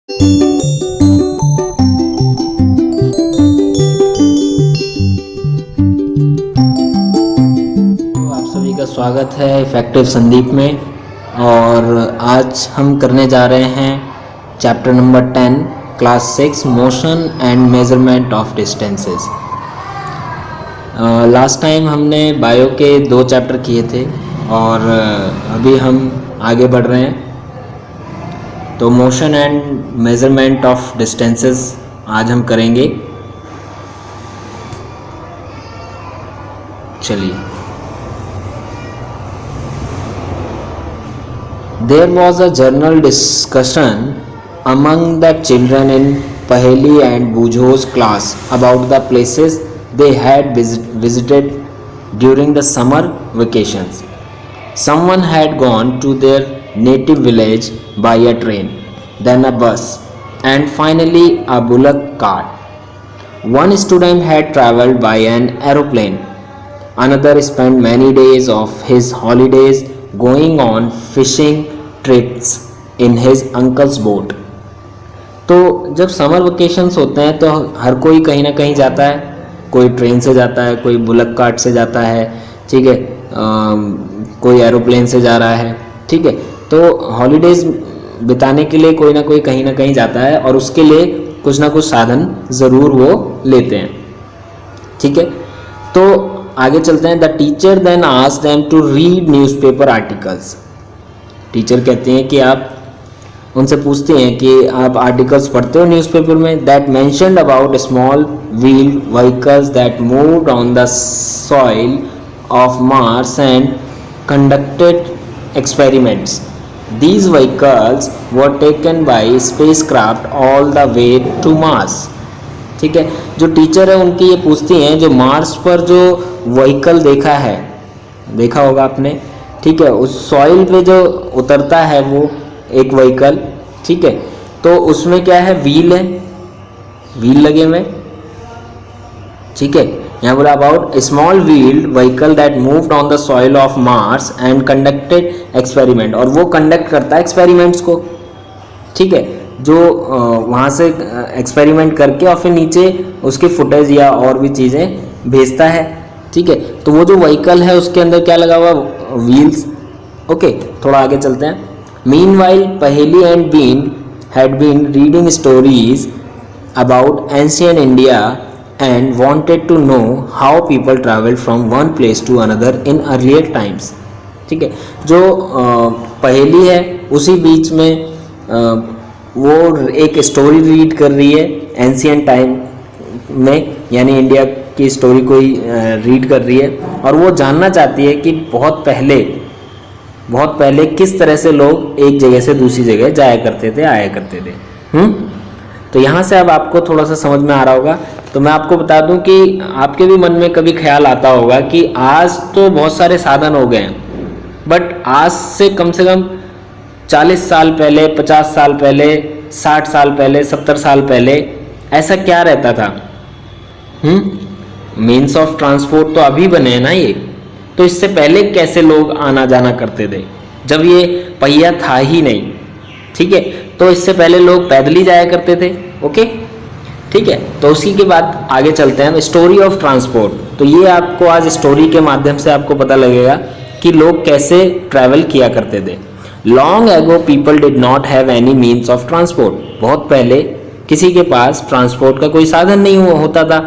तो आप सभी का स्वागत है इफेक्टिव संदीप में। और आज हम करने जा रहे हैं chapter number 10 class 6 motion and measurement of distances. Last time हमने बायो के 2 चैप्टर किए थे और अभी हम आगे बढ़ रहे हैं। तो motion and measurement of distances आज हम करेंगे। चलिए। There was a general discussion among the children in Paheli and Bujo's class about the places they had visited during the summer vacations. Someone had gone to their native village by a train, then a bus, and finally a bullock cart. One student had travelled by an aeroplane. Another spent many days of his holidays going on fishing trips in his uncle's boat. तो जब summer vacations होते हैं तो हर कोई कहीं ना कहीं जाता है। कोई ट्रेन से जाता है, कोई बुलक कार्ट से जाता है, ठीक है, कोई एरोप्लेन से जा रहा है, ठीक है। तो हॉलीडेज़ बिताने के लिए कोई ना कोई कहीं ना कहीं जाता है और उसके लिए कुछ ना कुछ साधन ज़रूर वो लेते हैं, ठीक है। तो आगे चलते हैं। The teacher then asked them to read newspaper articles. Teacher कहते हैं कि आप उनसे पूछते हैं कि आप आर्टिकल्स पढ़ते हो न्यूज़पेपर में। That mentioned about small wheel vehicles that moved on the soil of Mars and conducted experiments. These vehicles were taken by spacecraft all the way to Mars. ठीक है, जो टीचर है उनकी ये पूछती हैं जो मार्स पर जो व्हीकल देखा होगा आपने, ठीक है, उस सॉइल पे जो उतरता है वो एक व्हीकल, ठीक है। तो उसमें क्या है, व्हील है, व्हील लगे हुए, ठीक है। यहाँ बोला about small wheeled vehicle that moved on the soil of Mars and conducted experiment, और वो कंडक्ट करता है एक्सपेरिमेंट्स को, ठीक है, जो वहाँ से एक्सपेरिमेंट करके और फिर नीचे उसके फुटेज या और भी चीज़ें भेजता है, ठीक है। तो वो जो व्हीकल है उसके अंदर क्या लगा हुआ, व्हील्स। ओके, थोड़ा आगे चलते हैं। मीनवाइल पहेली एंड बीन had been reading stories about ancient India and wanted to know how people travelled from one place to another in earlier times, ठीक है। जो पहेली है उसी बीच में वो एक स्टोरी रीड कर रही है एंशियंट टाइम में, यानी इंडिया की स्टोरी कोई रीड कर रही है और वो जानना चाहती है कि बहुत पहले किस तरह से लोग एक जगह से दूसरी जगह जाया करते थे, आया करते थे। तो यहाँ से अब आपको थोड़ा सा समझ में आ रहा होगा। तो मैं आपको बता दूं कि आपके भी मन में कभी ख्याल आता होगा कि आज तो बहुत सारे साधन हो गए हैं, बट आज से कम 40 साल पहले, 50 साल पहले, 60 साल पहले, 70 साल पहले ऐसा क्या रहता था। मीन्स ऑफ ट्रांसपोर्ट तो अभी बने हैं ना ये, तो इससे पहले कैसे लोग आना जाना करते थे जब ये पहिया था ही नहीं, ठीक है। तो इससे पहले लोग पैदल ही जाया करते थे, ओके, ठीक है। तो उसी के बाद आगे चलते हैं, स्टोरी ऑफ ट्रांसपोर्ट। तो ये आपको आज स्टोरी के माध्यम से आपको पता लगेगा कि लोग कैसे ट्रैवल किया करते थे। Long ago people did not have any means of transport. बहुत पहले किसी के पास ट्रांसपोर्ट का कोई साधन नहीं होता था।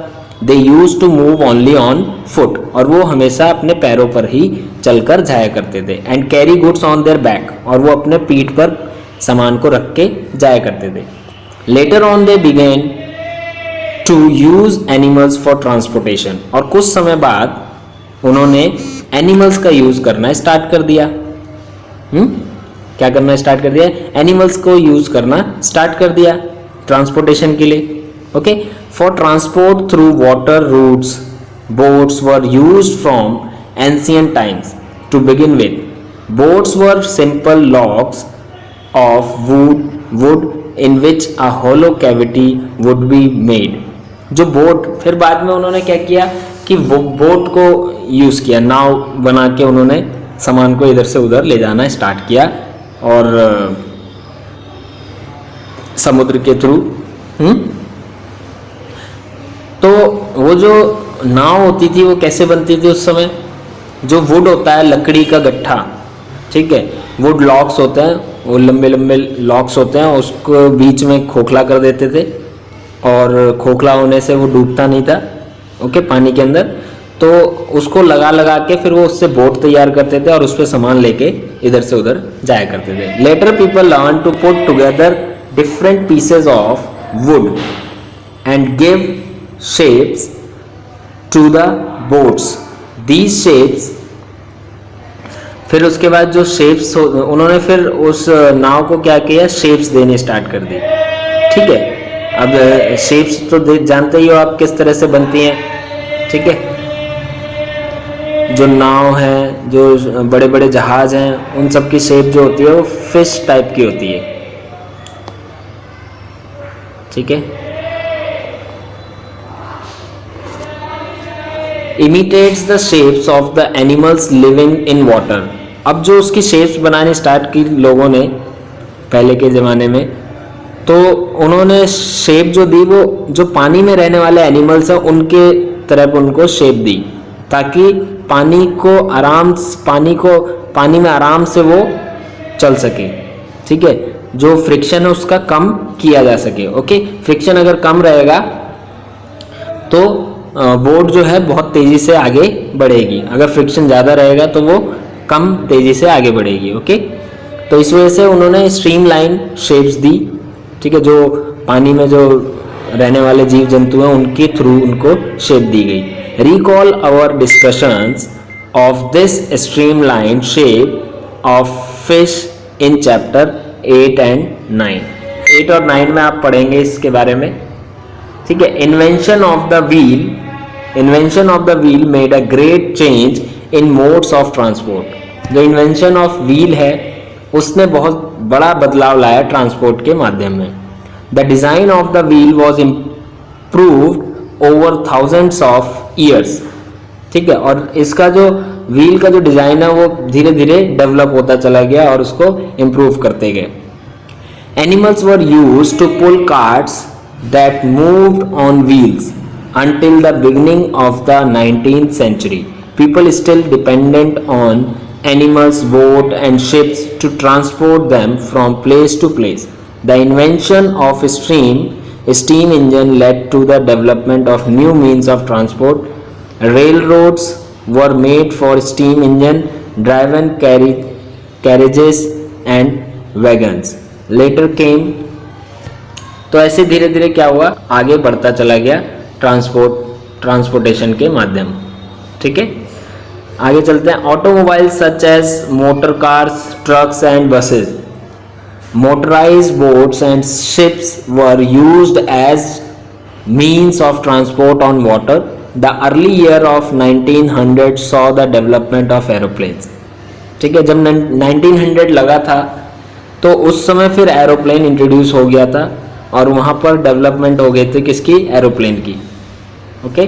They used to move only on foot, और वो हमेशा अपने पैरों पर ही चलकर जाया करते थे। And carry goods on their back, और वो अपने पीठ पर सामान को रख के जाया करते थे। Later on they began to use animals for transportation, और कुछ समय बाद उन्होंने एनिमल्स का यूज करना स्टार्ट कर दिया। क्या करना स्टार्ट कर दिया, एनिमल्स को यूज करना स्टार्ट कर दिया ट्रांसपोर्टेशन के लिए, okay. For transport through water routes boats were used from ancient times to begin with. Boats were simple logs of wood in which a hollow cavity would be made. जो boat, फिर बाद में उन्होंने क्या किया कि वो बोट को यूज किया, नाव बना के उन्होंने सामान को इधर से उधर ले जाना स्टार्ट किया। और समुद्र के थ्रू। तो वो जो नाव होती थी वो कैसे बनती थी उस समय? जो वुड होता है, लकड़ी का गट्ठा, ठीक है, वुड लॉक्स होते हैं, वो लंबे लंबे लॉक्स होते हैं, उसको बीच में खोखला कर देते थे और खोखला होने से वो डूबता नहीं था, ओके, पानी के अंदर। तो उसको लगा लगा के फिर वो उससे बोट तैयार करते थे और उस पर सामान लेके इधर से उधर जाया करते थे। Later people learn to put together different pieces of wood and give shapes to the boats. These shapes, फिर उसके बाद जो शेप्स उन्होंने फिर उस नाव को क्या किया, शेप्स देने स्टार्ट कर दी, ठीक है। अब शेप्स तो जानते ही हो आप किस तरह से बनती हैं, ठीक है। जो नाव है, जो बड़े बड़े जहाज हैं, उन सब की शेप जो होती है वो फिश टाइप की होती है, ठीक है। Imitates the shapes of the animals living in water. अब जो उसकी शेप्स बनाने स्टार्ट की लोगों ने पहले के ज़माने में, तो उन्होंने शेप जो दी वो जो पानी में रहने वाले एनिमल्स हैं उनके तरफ उनको शेप दी, ताकि पानी में आराम से वो चल सके, ठीक है। जो फ्रिक्शन है उसका कम किया जा सके, ओके। फ्रिक्शन अगर कम रहेगा तो बोट जो है बहुत तेज़ी से आगे बढ़ेगी, अगर फ्रिक्शन ज़्यादा रहेगा तो वो कम तेज़ी से आगे बढ़ेगी, ओके। तो इस वजह से उन्होंने स्ट्रीमलाइन शेप्स दी, ठीक है। जो पानी में जो रहने वाले जीव जंतु हैं उनके थ्रू उनको शेप दी गई। Recall our discussions of this streamline shape of fish in chapter 8 and 9। 8 और 9 में आप पढ़ेंगे इसके बारे में, ठीक है। Invention of the wheel made a great change in modes of transport. जो इन्वेंशन ऑफ व्हील है उसने बहुत बड़ा बदलाव लाया ट्रांसपोर्ट के माध्यम में। The design of the wheel was improved over thousands of years, ठीक है। और इसका जो व्हील का जो डिज़ाइन है वो धीरे धीरे डेवलप होता चला गया और उसको इम्प्रूव करते गए। Animals were used to pull carts that moved on wheels until the beginning of the 19th century. People still dependent on animals, boat and ships to transport them from place to place. The invention of steam engine led to the development of new means of transport. Railroads were made for steam engine driven carriages and wagons. Later came, तो ऐसे धीरे धीरे क्या हुआ, आगे बढ़ता चला गया ट्रांसपोर्टेशन के माध्यम, ठीक है। आगे चलते हैं। Automobile such as motor cars, trucks and buses, motorised boats and ships were used as means of transport on water. The early year of 1900 saw the development of aeroplanes, ठीक है। जब 1900 लगा था तो उस समय फिर एरोप्लेन इंट्रोड्यूस हो गया था और वहाँ पर डेवलपमेंट हो गए थे किसकी, एरोप्लेन की, ओके।